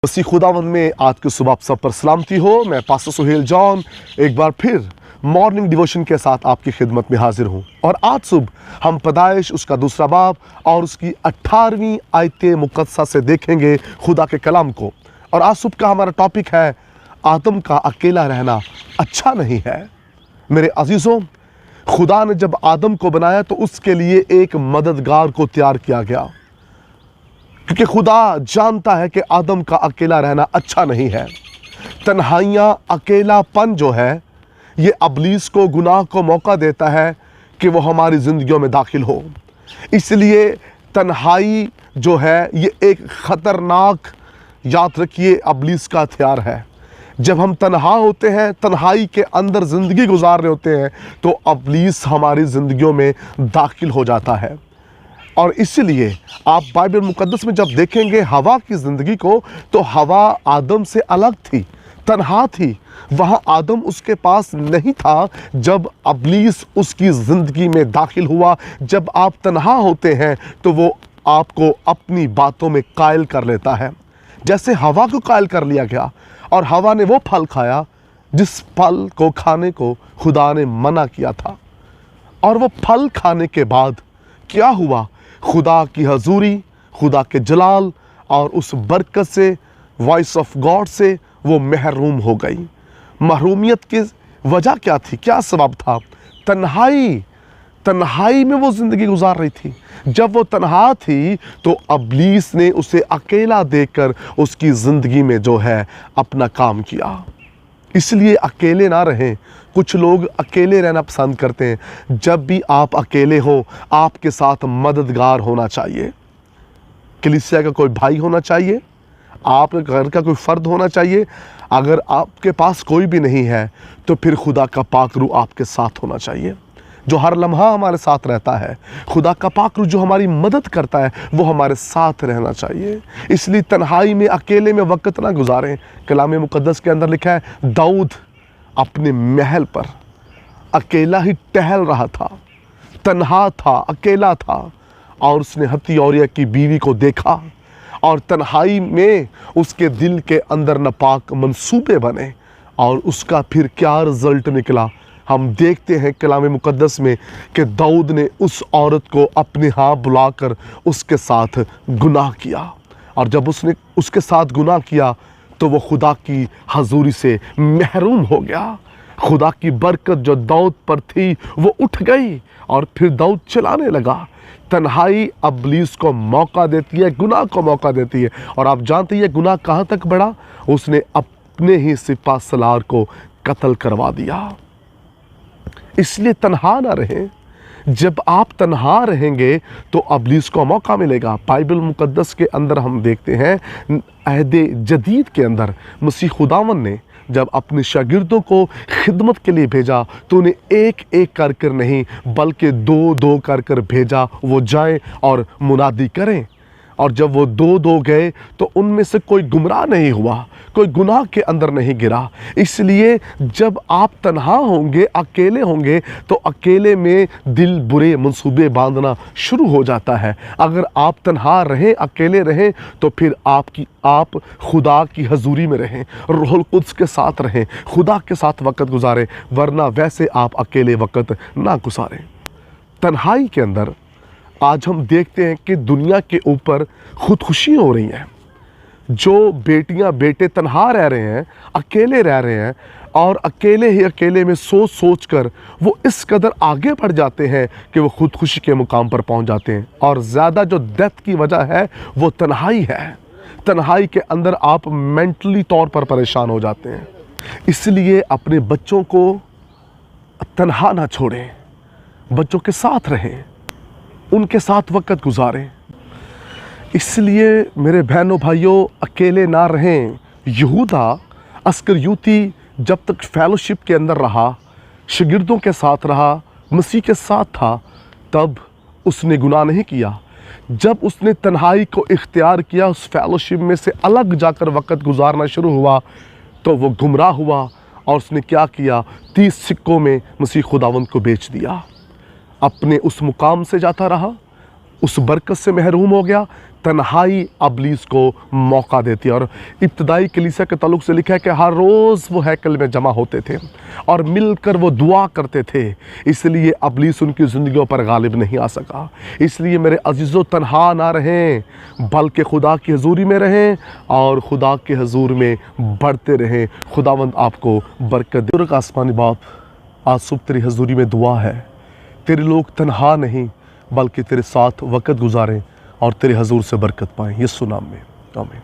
मसीह खुदावंद में आज की सुबह आप सब पर सलामती हो। मैं पास्टर सुहेल जॉन एक बार फिर मॉर्निंग डिवोशन के साथ आपकी खिदमत में हाजिर हूँ। और आज सुबह हम पैदाइश उसका दूसरा बाब और उसकी 18वीं आयत मुक़द्दसा से देखेंगे खुदा के कलाम को। और आज सुबह का हमारा टॉपिक है आदम का अकेला रहना अच्छा नहीं है। मेरे अजीज़ों, खुदा ने जब आदम को बनाया तो उसके लिए एक मददगार को तैयार किया गया, क्योंकि खुदा जानता है कि आदम का अकेला रहना अच्छा नहीं है। तन्हाइयाँ, अकेलापन जो है ये अबलीस को, गुनाह को मौका देता है कि वो हमारी ज़िंदगियों में दाखिल हो। इसलिए तन्हाई जो है ये एक ख़तरनाक, याद रखिए, अबलीस का हथियार है। जब हम तन्हा होते हैं, तन्हाई के अंदर ज़िंदगी गुजार रहे होते हैं, तो अबलीस हमारी ज़िंदगियों में दाखिल हो जाता है। और इसलिए आप बाइबल मुक़द्दस में जब देखेंगे हवा की ज़िंदगी को, तो हवा आदम से अलग थी, तन्हा थी। वहाँ आदम उसके पास नहीं था जब अबलीस उसकी ज़िंदगी में दाखिल हुआ। जब आप तन्हा होते हैं तो वो आपको अपनी बातों में कायल कर लेता है, जैसे हवा को कायल कर लिया गया। और हवा ने वो फल खाया जिस फल को खाने को खुदा ने मना किया था। और वो फल खाने के बाद क्या हुआ? खुदा की हजूरी, खुदा के जलाल और उस बरकत से, वॉइस ऑफ गॉड से वो महरूम हो गई। महरूमियत की वजह क्या थी? क्या सबब था? तन्हाई में वो ज़िंदगी गुजार रही थी। जब वो तन्हा थी तो अबलीस ने उसे अकेला देखकर उसकी ज़िंदगी में जो है अपना काम किया। इसलिए अकेले ना रहें। कुछ लोग अकेले रहना पसंद करते हैं। जब भी आप अकेले हो, आपके साथ मददगार होना चाहिए। कलीसिया का कोई भाई होना चाहिए, आपके घर का कोई फ़र्द होना चाहिए। अगर आपके पास कोई भी नहीं है तो फिर खुदा का पाक रूह आपके साथ होना चाहिए, जो हर लम्हा हमारे साथ रहता है। खुदा का पाक रूह जो हमारी मदद करता है, वो हमारे साथ रहना चाहिए। इसलिए तन्हाई में, अकेले में वक्त ना गुजारें। कलाम मुक़द्दस के अंदर लिखा है, दाऊद अपने महल पर अकेला ही टहल रहा था, तन्हा था, अकेला था। और उसने हत्तियोरिया की बीवी को देखा और तन्हाई में उसके दिल के अंदर नापाक मंसूबे बने। और उसका फिर क्या रिज़ल्ट निकला हम देखते हैं कलाम मुक़द्दस में, कि दाऊद ने उस औरत को अपने यहाँ बुलाकर उसके साथ गुनाह किया। और जब उसने उसके साथ गुनाह किया तो वो खुदा की हजूरी से महरूम हो गया। खुदा की बरकत जो दाऊद पर थी वो उठ गई और फिर दाऊद चलाने लगा। तन्हाई अबलीस को मौका देती है, गुनाह को मौका देती है। और आप जानते हैं गुनाह कहाँ तक बढ़ा? उसने अपने ही सिपा सलार को कत्ल करवा दिया। इसलिए तन्हा ना रहें। जब आप तन्हा रहेंगे तो अबलीस को मौका मिलेगा। बाइबल मुक़द्दस के अंदर हम देखते हैं, अहद जदीद के अंदर मसीह खुदावन ने जब अपने शागिर्दों को खिदमत के लिए भेजा तो उन्हें एक एक कर कर नहीं, बल्कि दो दो कर कर भेजा, वो जाएं और मुनादी करें। और जब वो दो दो गए तो उनमें से कोई गुमराह नहीं हुआ, कोई गुनाह के अंदर नहीं गिरा। इसलिए जब आप तन्हा होंगे, अकेले होंगे, तो अकेले में दिल बुरे मंसूबे बांधना शुरू हो जाता है। अगर आप तन्हा रहें, अकेले रहें, तो फिर आप खुदा की हजूरी में रहें, रूहुल कुद्स के साथ रहें, खुदा के साथ वक़्त गुजारें। वरना वैसे आप अकेले वक़्त ना गुजारें। तन्हाई के अंदर आज हम देखते हैं कि दुनिया के ऊपर खुदकुशी हो रही हैं। जो बेटियां बेटे तन्हा रह रहे हैं, अकेले रह रहे हैं, और अकेले ही अकेले में सोच सोच कर वो इस कदर आगे बढ़ जाते हैं कि वो खुदकुशी के मुकाम पर पहुंच जाते हैं। और ज़्यादा जो डेथ की वजह है वो तन्हाई है। तन्हाई के अंदर आप मेंटली तौर पर परेशान हो जाते हैं। इसलिए अपने बच्चों को तन्हा ना छोड़ें, बच्चों के साथ रहें, उनके साथ वक़्त गुजारें। इसलिए मेरे बहनों भाइयों, अकेले ना रहें। यहूदा अस्करियोती जब तक फेलोशिप के अंदर रहा, शागिर्दों के साथ रहा, मसीह के साथ था, तब उसने गुनाह नहीं किया। जब उसने तन्हाई को इख्तियार किया, उस फेलोशिप में से अलग जाकर वक़्त गुजारना शुरू हुआ, तो वो गुमराह हुआ। और उसने क्या किया? 30 सिक्कों में मसीह खुदावंद को बेच दिया। अपने उस मुकाम से जाता रहा, उस बरकत से महरूम हो गया। तन्हाई अबलीस को मौका देती है। और इब्तदाई कलीसिया के ताल्लुक से लिखा है कि हर रोज़ वो हैकल में जमा होते थे और मिलकर वो दुआ करते थे, इसलिए अबलीस उनकी ज़िंदगियों पर गालिब नहीं आ सका। इसलिए मेरे अजीज़ों, तन्हा ना रहें, बल्कि खुदा की हजूरी में रहें और खुदा के हजूर में बढ़ते रहें। खुदावंद आपको बरकत दे। आसमानी बाप, आज सुबह तेरी हजूरी में दुआ है, तेरे लोग तन्हा नहीं बल्कि तेरे साथ वक़्त गुजारें और तेरे हजूर से बरकत पाएँ। यीशु नाम में आमीन।